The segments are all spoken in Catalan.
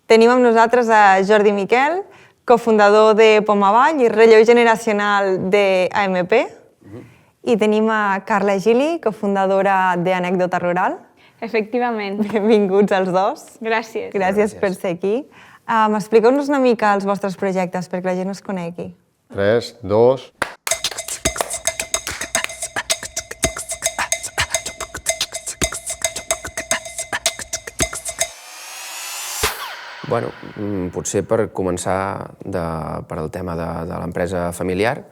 Tenim amb nosaltres a Jordi Miquel, cofundador de Pomavall i relleu generacional d'AMP. I tenim a Carla Gili, cofundadora d'Anècdota Rural. Efectivament. Benvinguts els dos. Gràcies. Gràcies per ser aquí. Expliqueu-nos una mica els vostres projectes perquè la gent us conegui. 3, 2... Bueno, potser per començar per al tema de l'empresa familiar,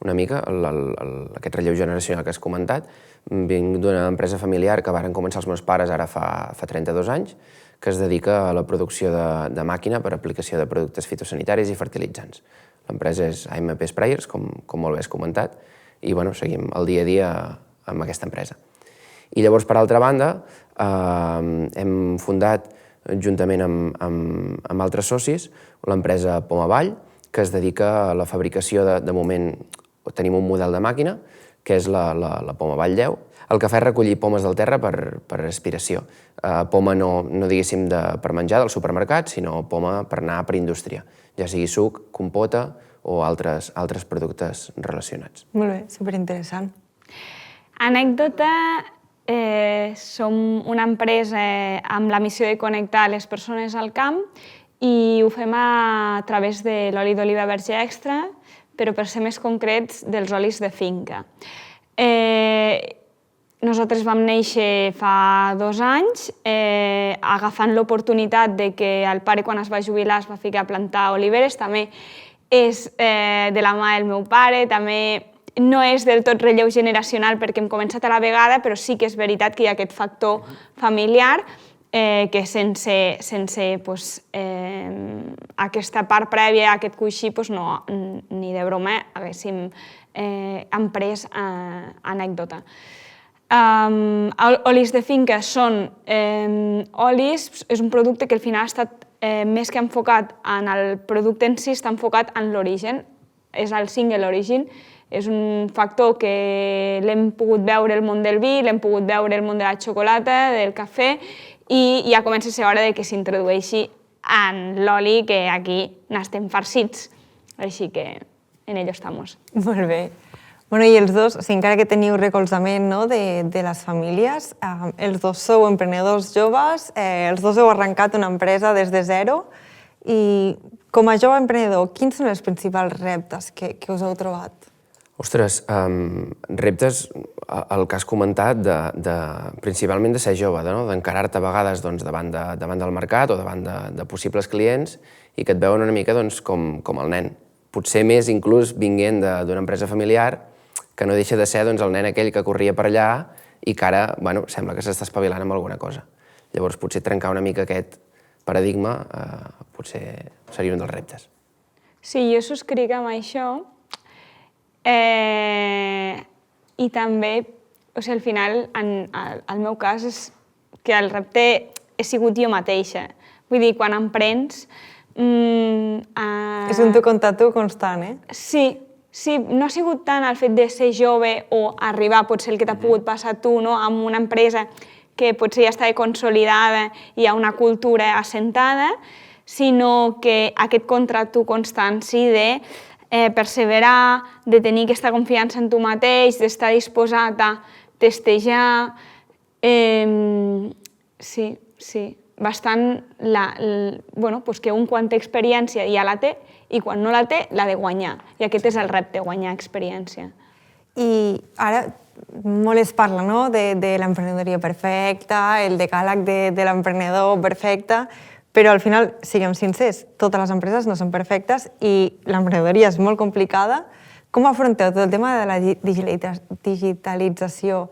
una mica, aquest relleu generacional que has comentat. Vinc d'una empresa familiar que varen començar els meus pares ara fa 32 anys, que es dedica a la producció de màquina per aplicació de productes fitosanitaris i fertilitzants. L'empresa és AMP Sprayers, com molt bé has comentat, i seguim el dia a dia amb aquesta empresa. I llavors, per altra banda, hem fundat, juntament amb altres socis, l'empresa Pomavall, que es dedica a la fabricació de moment, tenim un model de màquina, que és la Pomavall 10. El que fa és recollir pomes del terra per aspiració. Poma no diguéssim per menjar del supermercat, sinó poma per anar per indústria, ja sigui suc, compota o altres productes relacionats. Molt bé, superinteressant. Anècdota, som una empresa amb la missió de connectar les persones al camp i ho fem a través de l'oli d'oliva verge extra, però per ser més concrets, dels olis de finca. Nosaltres vam néixer fa 2 anys, agafant l'oportunitat de que el pare, quan es va jubilar, es va ficar a plantar oliveres. També és de la mà del meu pare, també no és del tot relleu generacional perquè hem començat a la vegada, però sí que és veritat que hi ha aquest factor familiar que sense aquesta part prèvia, aquest coixí, ni de broma haguéssim emprès anècdota. Olis de finca són olis, és un producte que al final ha estat més que enfocat en el producte en si, està enfocat en l'origen, és el single origin. És un factor que l'hem pogut veure el món del vi, l'hem pogut veure el món de la xocolata, del cafè, i ja comença a ser hora que s'introdueixi en l'oli, que aquí n'estem farcits. Així que en ello estamos. Molt bé. I els dos, encara que teniu recolzament de les famílies, els dos sou emprenedors joves, els dos heu arrencat una empresa des de zero, i com a jove emprenedor, quins són els principals reptes que us heu trobat? Ostres, reptes, el que has comentat, principalment de ser jove, d'encarar-te a vegades davant del mercat o davant de possibles clients i que et veuen una mica com el nen. Potser més inclús vinguent d'una empresa familiar que no deixa de ser el nen aquell que corria per allà i que ara sembla que s'està espavilant amb alguna cosa. Llavors potser trencar una mica aquest paradigma potser seria un dels reptes. Sí, jo subscric amb això. I també, al final, en el meu cas, és que el repte he sigut jo mateixa. Vull dir, quan emprens... És un tu contra tu constant, eh? Sí, no ha sigut tant el fet de ser jove o arribar, potser el que t'ha pogut passar tu, amb una empresa que potser ja està consolidada i hi ha una cultura assentada, sinó que aquest contra tu constant, sí, de perseverar, de tenir aquesta confiança en tu mateix, d'estar disposat a testejar. Sí, bastant que un quan té experiència ja la té i quan no la té l'ha de guanyar. I aquest és el repte, guanyar experiència. I ara molt es parla de l'emprenedoria perfecta, el decàleg de l'emprenedor perfecte, però al final, siguem sincers, totes les empreses no són perfectes i l'emprenedoria és molt complicada. Com afronteu tot el tema de la digitalització,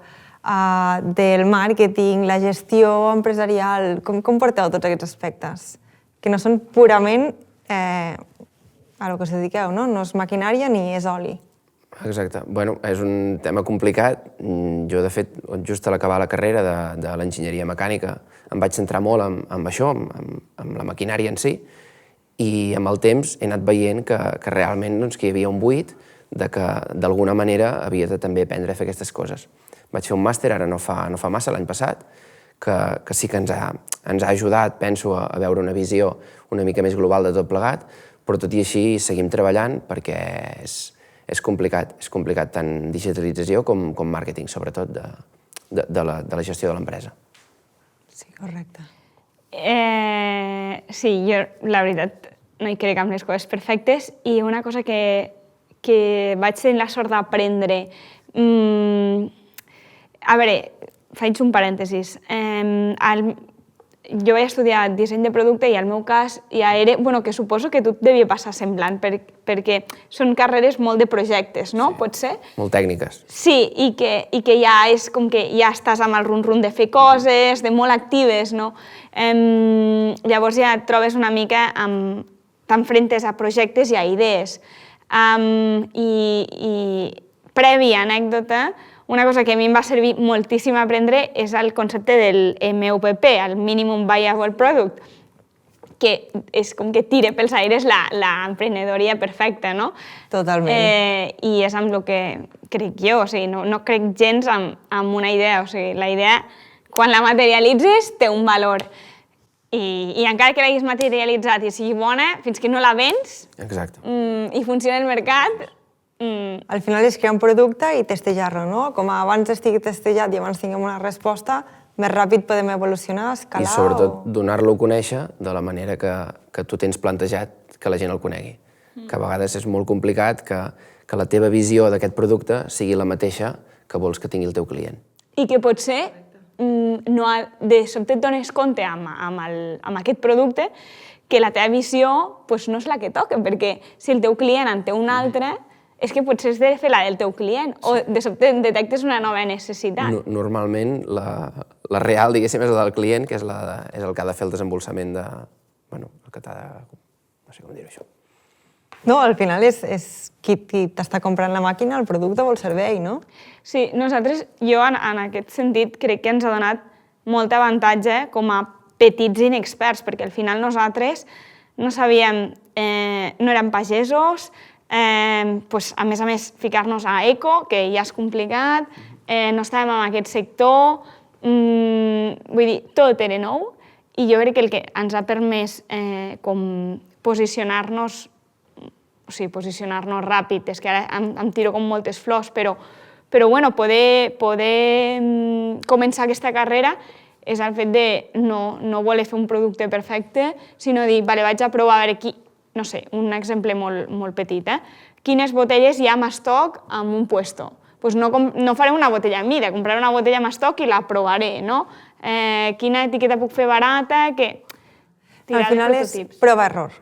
del màrqueting, la gestió empresarial? Com porteu tots aquests aspectes? Que no són purament a lo que us dediqueu, no? No és maquinària ni és oli. Exacte. És un tema complicat. Jo, de fet, just a l'acabar la carrera de l'enginyeria mecànica, em vaig centrar molt en això, en la maquinària en si, i amb el temps he anat veient que realment hi havia un buit, que d'alguna manera havia de també aprendre a fer aquestes coses. Vaig fer un màster, ara no fa massa, l'any passat, que sí que ens ha ajudat, penso, a veure una visió una mica més global de tot plegat, però tot i així seguim treballant perquè és complicat tant digitalització com màrqueting, sobretot de la gestió de l'empresa. Sí, correcte. Sí, jo la veritat no hi crec amb les coses perfectes i una cosa que vaig tenir la sort d'aprendre... A veure, faig un parèntesis. Jo vaig estudiar disseny de producte i al meu cas ja era... Bueno, que suposo que a tu et devia passar semblant, perquè són carreres molt de projectes, no? Sí. Pot ser? Molt tècniques. Sí, i que ja és com que ja estàs amb el rum-rum de fer coses, de molt actives, no? Llavors ja et trobes una mica t'enfrentes a projectes i a idees. I prèvia anècdota, una cosa que a mi em va servir moltíssim a aprendre és el concepte del MVP, el Minimum Viable Product, que és com que tira pels aires l'emprenedoria perfecta, no? Totalment. I és amb el que crec jo, o sigui, no crec gens en una idea, o sigui, la idea, quan la materialitzes, té un valor. I encara que l'hagis materialitzat i sigui bona, fins que no la vens i funciona el mercat... Al final és crear un producte i testejar-lo, no? Com abans estigui testejat i abans tinguem una resposta, més ràpid podem evolucionar, escalar... I sobretot donar-lo a conèixer de la manera que tu tens plantejat que la gent el conegui. Que a vegades és molt complicat que la teva visió d'aquest producte sigui la mateixa que vols que tingui el teu client. I que potser de sobte et dones compte amb aquest producte que la teva visió no és la que toca, perquè si el teu client en té una altra, és que potser has de fer la del teu client, o de sobte detectes una nova necessitat. Normalment, la real, diguéssim, és la del client, que és el que ha de fer el desembolsament de... Bueno, el que t'ha de... No sé com dir-ho, això. No, al final és qui t'està comprant la màquina, el producte o el servei, no? Sí, jo en aquest sentit crec que ens ha donat molt avantatge com a petits inexperts, perquè al final nosaltres no sabíem, no érem pagesos, a més, ficar-nos a eco, que ja és complicat, no estàvem en aquest sector, vull dir, tot era nou, i jo crec que el que ens ha permès com posicionar-nos, o sigui, posicionar-nos ràpid, és que ara em tiro com moltes flors, però bueno, poder començar aquesta carrera és el fet de no voler fer un producte perfecte, sinó dir, vale, vaig a provar a veure qui, no sé, un exemple molt petit, quines botelles hi ha en estoc en un puesto. Doncs no faré una botella a mida, compraré una botella en estoc i la provaré, no? Quina etiqueta puc fer barata, Al final és prova-error.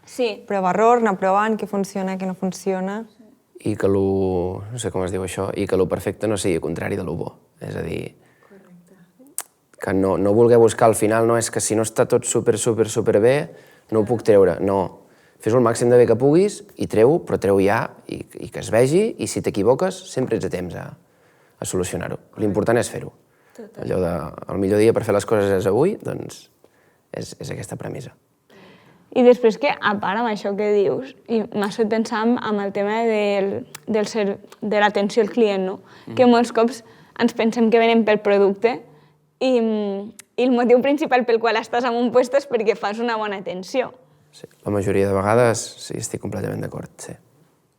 Sí. Prova-error, anar provant què funciona, què no funciona. I que no sé com es diu això, i que lo perfecte no sigui contrari de lo bo. És a dir, que no voler buscar al final, no és que si no està tot super bé, no ho puc treure, no. Fes-ho el màxim de bé que puguis i treu-ho, però treu ja i que es vegi, i si t'equivoques sempre ets a temps a solucionar-ho. L'important és fer-ho. Allò de el millor dia per fer les coses és avui, doncs és aquesta premissa. I després que, a part amb això que dius, m'ha fet pensar en el tema de l'atenció al client, no? Que molts cops ens pensem que venen pel producte i el motiu principal pel qual estàs en un lloc és perquè fas una bona atenció. Sí, la majoria de vegades sí, estic completament d'acord, sí.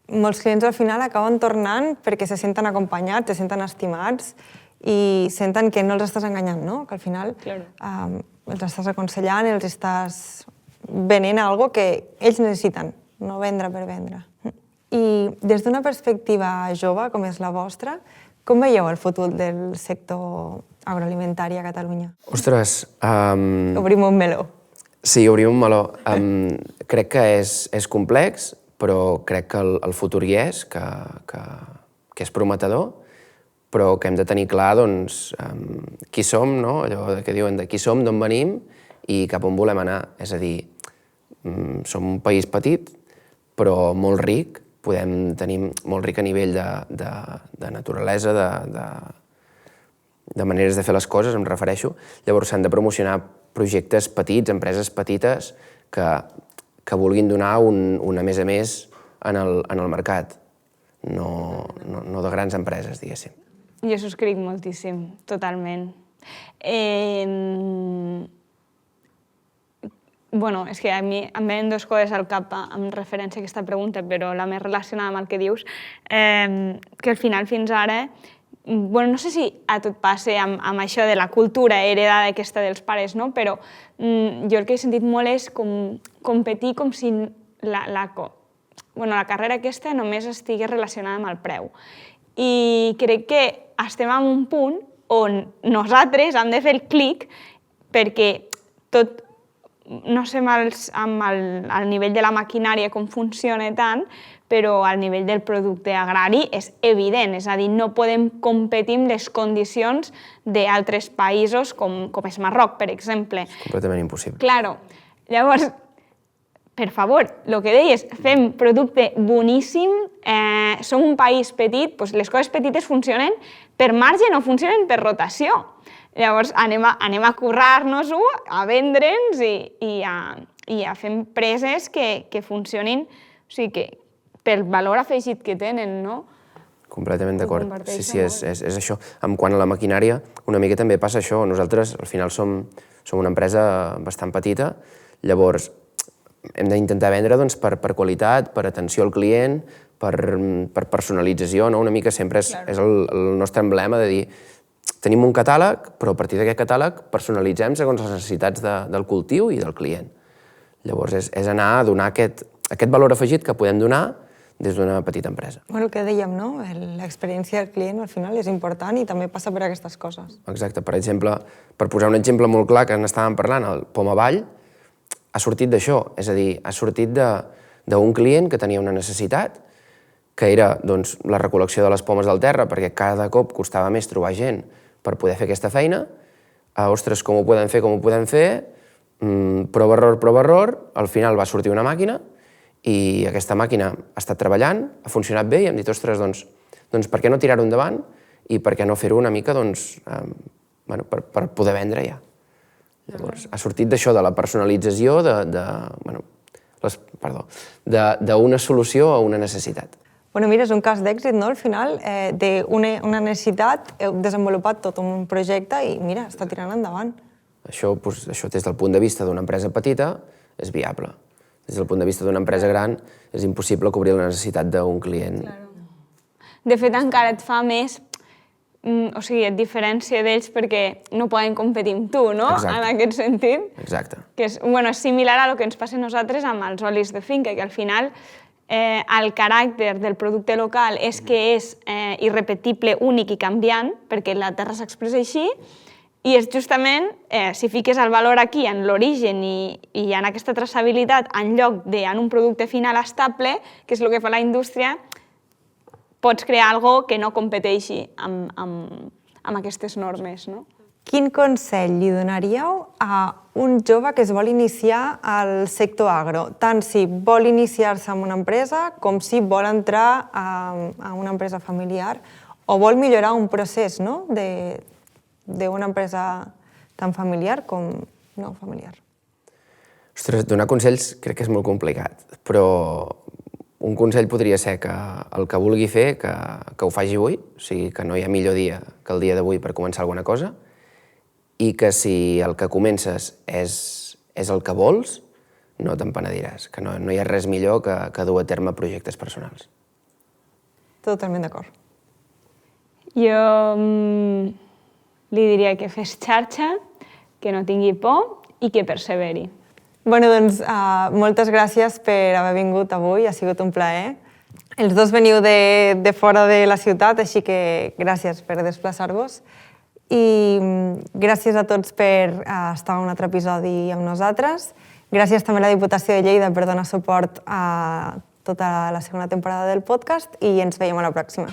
Molts clients al final acaben tornant perquè se senten acompanyats, se senten estimats i senten que no els estàs enganyant, no? Que al final els estàs aconsellant, els estàs venent alguna cosa que ells necessiten, no vendre per vendre. I des d'una perspectiva jove, com és la vostra, com veieu el futur del sector agroalimentari a Catalunya? Ostres... Obrim un meló. Sí, obrim un meló. Crec que és complex, però crec que el futur hi és, que és prometedor, però que hem de tenir clar doncs, qui som, no? Allò que diuen de qui som, d'on venim i cap on volem anar. És a dir, som un país petit, però molt ric, podem tenir molt ric a nivell de naturalesa, de maneres de fer les coses, em refereixo. Llavors s'han de promocionar projectes petits, empreses petites, que vulguin donar una més a més en el mercat, no de grans empreses, diguéssim. Jo subscric moltíssim, totalment. Bueno, és que a mi em venen dues coses al cap en referència a aquesta pregunta, però la més relacionada amb el que dius, que al final fins ara, bueno, no sé si a tot passa amb això de la cultura heredada aquesta dels pares, no? Però jo el que he sentit molt és competir com si la carrera aquesta només estigués relacionada amb el preu. I crec que estem en un punt on nosaltres hem de fer el clic perquè tot, no sé amb el nivell de la maquinària com funciona tant, però al nivell del producte agrari és evident, és a dir, no podem competir amb les condicions d'altres països com és Marroc, per exemple. És completament impossible. Claro. Llavors, per favor, el que deies, fem producte boníssim, som un país petit, doncs les coses petites funcionen per marge, no funcionen per rotació. Llavors anem a currar-nos-ho, a vendre'ns i a fer empreses que funcionin, o sigui, que pel valor afegit que tenen, no? Completament d'acord. Sí, és això. En quant a la maquinària, una mica també passa això. Nosaltres, al final, som una empresa bastant petita, llavors hem d'intentar vendre per qualitat, per atenció al client, per personalització, no? Una mica sempre és el nostre emblema de dir tenim un catàleg, però a partir d'aquest catàleg personalitzem segons les necessitats del cultiu i del client. Llavors és anar a donar aquest valor afegit que podem donar des d'una petita empresa. Bueno, el que dèiem, no? L'experiència del client al final és important i també passa per aquestes coses. Exacte. Per exemple, per posar un exemple molt clar que n'estàvem parlant, el Poma Vall ha sortit d'això, és a dir, ha sortit d'un client que tenia una necessitat, que era la recol·lecció de les pomes del terra, perquè cada cop costava més trobar gent per poder fer aquesta feina. Ostres, com ho podem fer? Prova, error, al final va sortir una màquina i aquesta màquina ha estat treballant, ha funcionat bé i hem dit, ostres, doncs per què no tirar-ho endavant i per què no fer-ho una mica per poder vendre ja. Llavors, ha sortit d'això, de la personalització d'una solució a una necessitat. Bueno, mira, és un cas d'èxit, no? Al final, d'una necessitat, heu desenvolupat tot un projecte i, mira, està tirant endavant. Això des del punt de vista d'una empresa petita és viable. Des del punt de vista d'una empresa gran és impossible cobrir la necessitat d'un client. De fet, encara et fa més, o sigui, et diferència d'ells perquè no poden competir amb tu, no? Exacte. En aquest sentit. Exacte. Que és similar a el que ens passa a nosaltres amb els olis de finca, que al final el caràcter del producte local és que és irrepetible, únic i canviant, perquè la terra s'expressa així, i és justament, si fiques el valor aquí, en l'origen i en aquesta traçabilitat, en lloc d'en un producte final estable, que és el que fa la indústria, pots crear alguna cosa que no competeixi amb aquestes normes, no? Quin consell li donaríeu a un jove que es vol iniciar al sector agro, tant si vol iniciar-se en una empresa com si vol entrar a una empresa familiar o vol millorar un procés, no?, d'una empresa tan familiar com no familiar? Ostres, donar consells crec que és molt complicat, però un consell podria ser que el que vulgui fer, que ho faci avui, o sigui, que no hi ha millor dia que el dia d'avui per començar alguna cosa, i que si el que comences és el que vols, no te'n penediràs, que no hi ha res millor que dur a terme projectes personals. Totalment d'acord. Jo li diria que fes xarxa, que no tingui por i que perseveri. Bueno, doncs, moltes gràcies per haver vingut avui, ha sigut un plaer. Els dos veniu de fora de la ciutat, així que gràcies per desplaçar-vos. I gràcies a tots per estar en un altre episodi amb nosaltres. Gràcies també a la Diputació de Lleida per donar suport a tota la segona temporada del podcast i ens veiem a la pròxima.